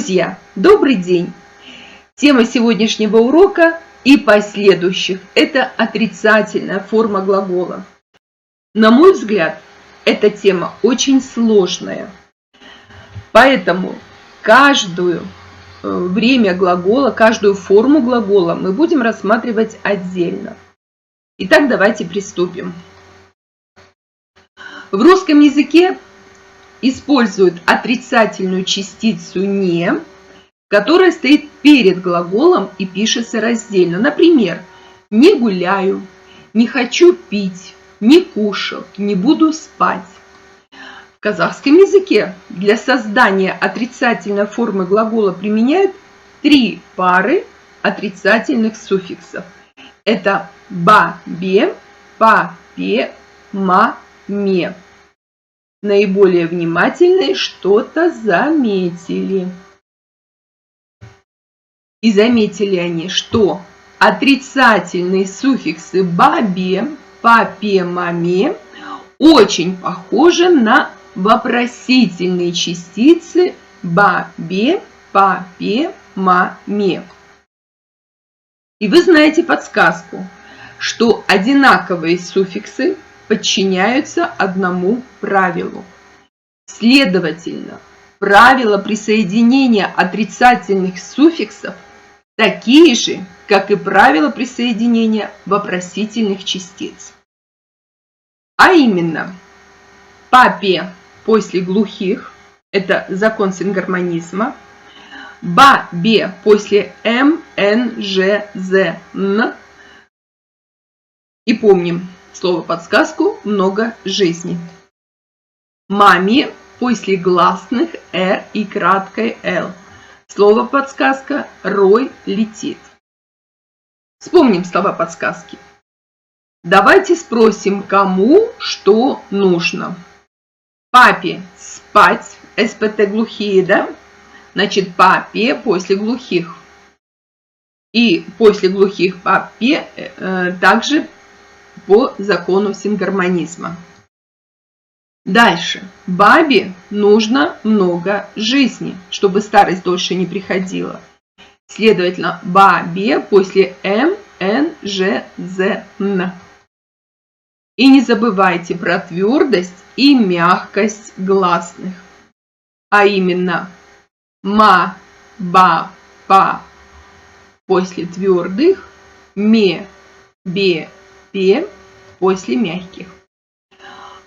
Друзья, добрый день! Тема сегодняшнего урока и последующих – это отрицательная форма глагола. На мой взгляд, эта тема очень сложная, поэтому каждое время глагола, каждую форму глагола мы будем рассматривать отдельно. Итак, давайте приступим. В русском языке используют отрицательную частицу «не», которая стоит перед глаголом и пишется раздельно. Например, «не гуляю», «не хочу пить», «не кушал», «не буду спать». В казахском языке для создания отрицательной формы глагола применяют 3 пары отрицательных суффиксов. Это ба-бе, па-пе, ма-ме. Наиболее внимательные что-то заметили. И заметили они, что отрицательные суффиксы ба-бе, па-пе, ма-ме очень похожи на вопросительные частицы ба-бе, па-пе, ма-ме. И вы знаете подсказку, что одинаковые суффиксы подчиняются одному правилу. Следовательно, правила присоединения отрицательных суффиксов такие же, как и правила присоединения вопросительных частиц. А именно, па-пе после глухих – это закон сингармонизма, ба-бе после м, н, ж, з, н. И помним слово-подсказку «много жизни». Маме после гласных «р» и краткой «л». Слово-подсказка «рой летит». Вспомним слова-подсказки. Давайте спросим, кому что нужно. Папе спать, СПТ глухие, да? Значит, папе после глухих. И после глухих папе также по закону сингармонизма. Дальше. Бабе нужно много жизни, чтобы старость дольше не приходила. Следовательно, бабе после м, н, ж, з, н. И не забывайте про твердость и мягкость гласных. А именно ма, ба, па после твердых, ме, бе, пе после мягких.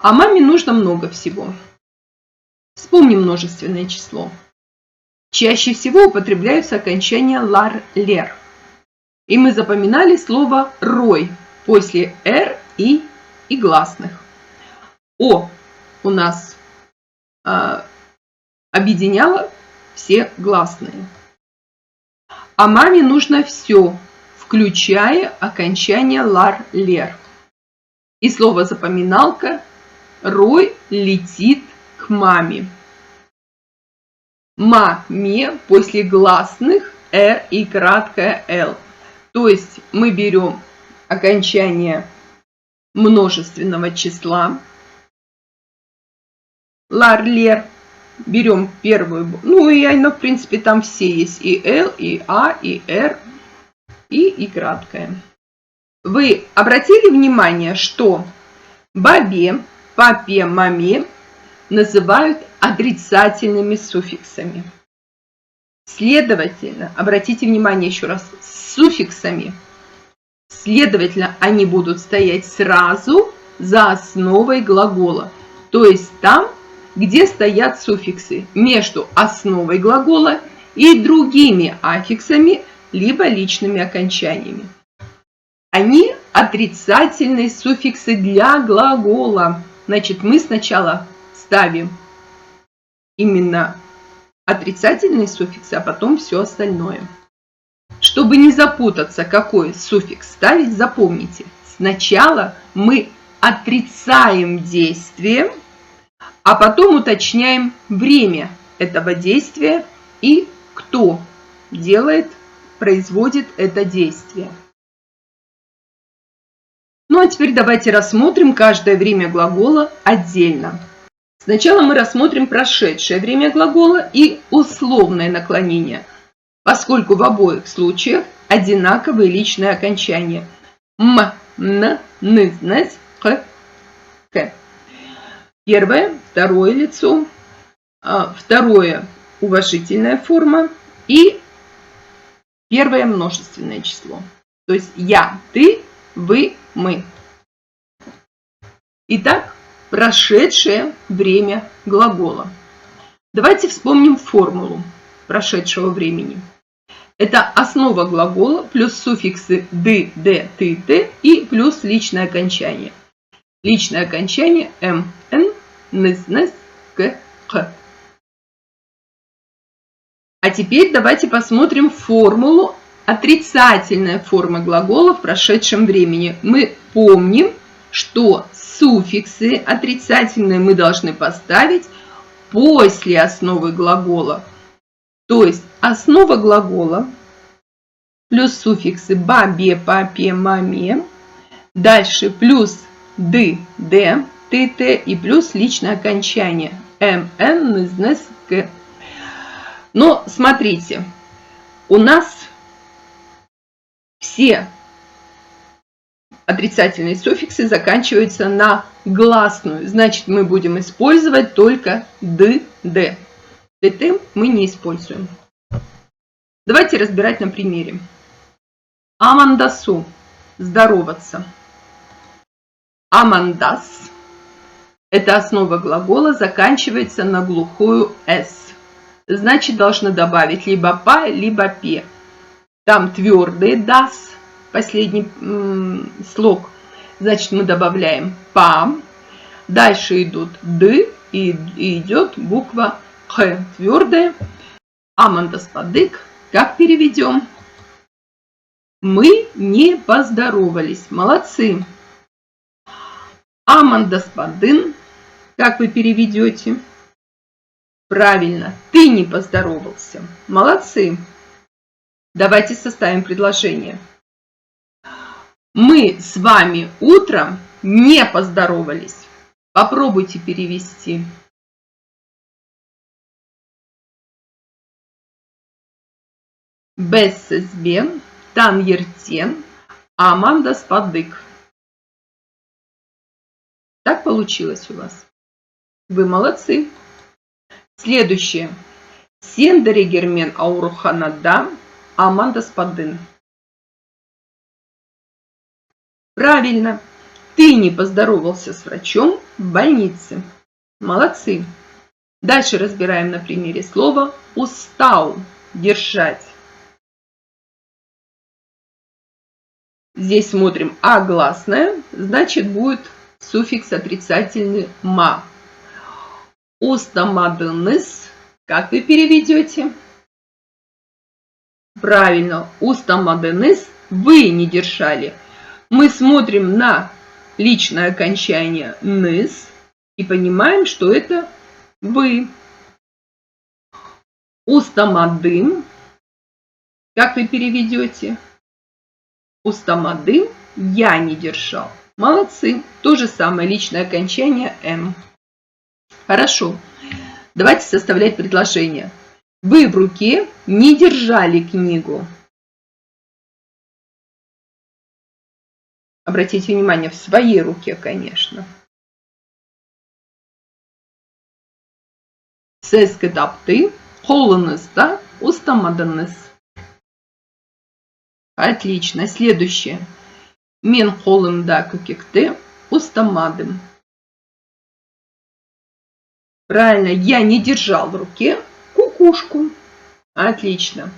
А маме нужно много всего. Вспомним множественное число. Чаще всего употребляются окончания лар-лер. И мы запоминали слово рой после р и гласных. О у нас объединяло все гласные. А маме нужно все, включая окончание лар-лер. И слово запоминалка «рой летит к маме». Ма-ме после гласных «р» и краткое «л». То есть мы берем окончание множественного числа лар-лер, берем первую, ну и оно в принципе там все есть, и «л», и «а», и «р», и краткое. Вы обратили внимание, что бабе, папе, маме называют отрицательными суффиксами. Следовательно, обратите внимание еще раз, с суффиксами. Следовательно, они будут стоять сразу за основой глагола. То есть там, где стоят суффиксы между основой глагола и другими аффиксами, либо личными окончаниями. Они отрицательные суффиксы для глагола. Значит, мы сначала ставим именно отрицательные суффиксы, а потом все остальное. Чтобы не запутаться, какой суффикс ставить, запомните. Сначала мы отрицаем действие, а потом уточняем время этого действия и кто производит это действие. Ну а теперь давайте рассмотрим каждое время глагола отдельно. Сначала мы рассмотрим прошедшее время глагола и условное наклонение, поскольку в обоих случаях одинаковые личные окончания. М, н, ны, знать, х, к. Первое, второе лицо, второе уважительная форма и первое множественное число. То есть я, ты, вы, мы. Итак, прошедшее время глагола. Давайте вспомним формулу прошедшего времени. Это основа глагола плюс суффиксы ды, дэ, ты, тэ и плюс личное окончание. Личное окончание м, н, ныз, ныз, к, х. А теперь давайте посмотрим формулу отрицательной формы глагола в прошедшем времени. Мы помним, что суффиксы отрицательные мы должны поставить после основы глагола. То есть основа глагола плюс суффиксы ба, бе, па, пе, ма, ме. Дальше плюс ды, дэ, ты, тэ и плюс личное окончание м, н, ныз, ныз, к. Но смотрите, у нас все отрицательные суффиксы заканчиваются на гласную. Значит, мы будем использовать только ды, дэ. ДТ мы не используем. Давайте разбирать на примере. Амандасу – здороваться. Амандас – это основа глагола, заканчивается на глухую «с». Значит, должны добавить либо «па», либо «пе». Там твердый «дас», последний слог. Значит, мы добавляем «па». Дальше идут «ды» и идет буква «х», твердая. Амандаспадык. Как переведем? Мы не поздоровались. Молодцы. Амандаспадын. Как вы переведете? Правильно. Ты не поздоровался. Молодцы. Давайте составим предложение. Мы с вами утром не поздоровались. Попробуйте перевести. Бессезбен, тан ертен, амандаспадык. Так получилось у вас. Вы молодцы. Следующее. Сендери гермен ауруханада, амандаспадын. Правильно. Ты не поздоровался с врачом в больнице. Молодцы. Дальше разбираем на примере слова устау. Держать. Здесь смотрим а гласная, значит будет суффикс отрицательный ма. Устамадыныс. Как вы переведете? Правильно. Устамадыныс. Вы не держали. Мы смотрим на личное окончание ныс и понимаем, что это вы. Устамадым. Как вы переведете? Устамадым. Я не держал. Молодцы. То же самое личное окончание м. Хорошо. Давайте составлять предложение. Вы в руке не держали книгу. Обратите внимание, в своей руке, конечно. Siz kitapты қолыңызда ұстамадыңыз. Отлично. Следующее. Мен қолымда көкекті ұстамадым. Правильно. Я не держал в руке кукушку. Отлично.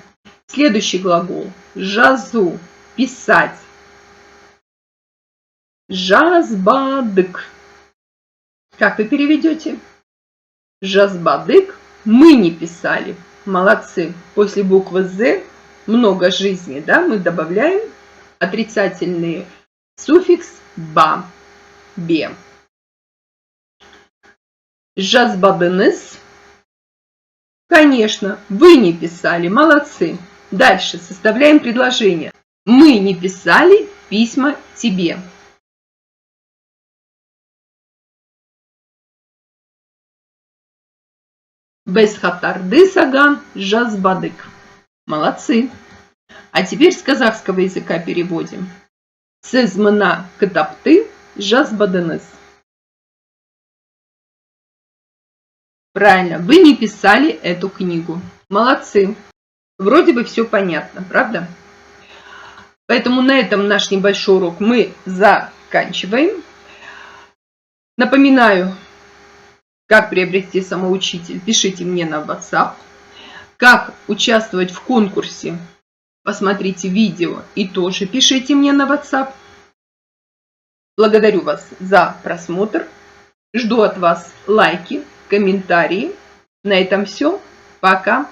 Следующий глагол. Жазу. Писать. Жазбадык. Как вы переведете? Жазбадык. Мы не писали. Молодцы. После буквы «з» много жизни. Да? Мы добавляем отрицательный суффикс «ба». «Бе». Жазбадыныз. Конечно, вы не писали. Молодцы. Дальше составляем предложение. Мы не писали письма тебе. Бесхатарды саган жазбадык. Молодцы. А теперь с казахского языка переводим. Сіз мына кітапты жазбадыңыз. Правильно, вы не писали эту книгу. Молодцы. Вроде бы все понятно, правда? Поэтому на этом наш небольшой урок мы заканчиваем. Напоминаю, как приобрести самоучитель. Пишите мне на WhatsApp. Как участвовать в конкурсе. Посмотрите видео и тоже пишите мне на WhatsApp. Благодарю вас за просмотр. Жду от вас лайки, комментарии. На этом все. Пока.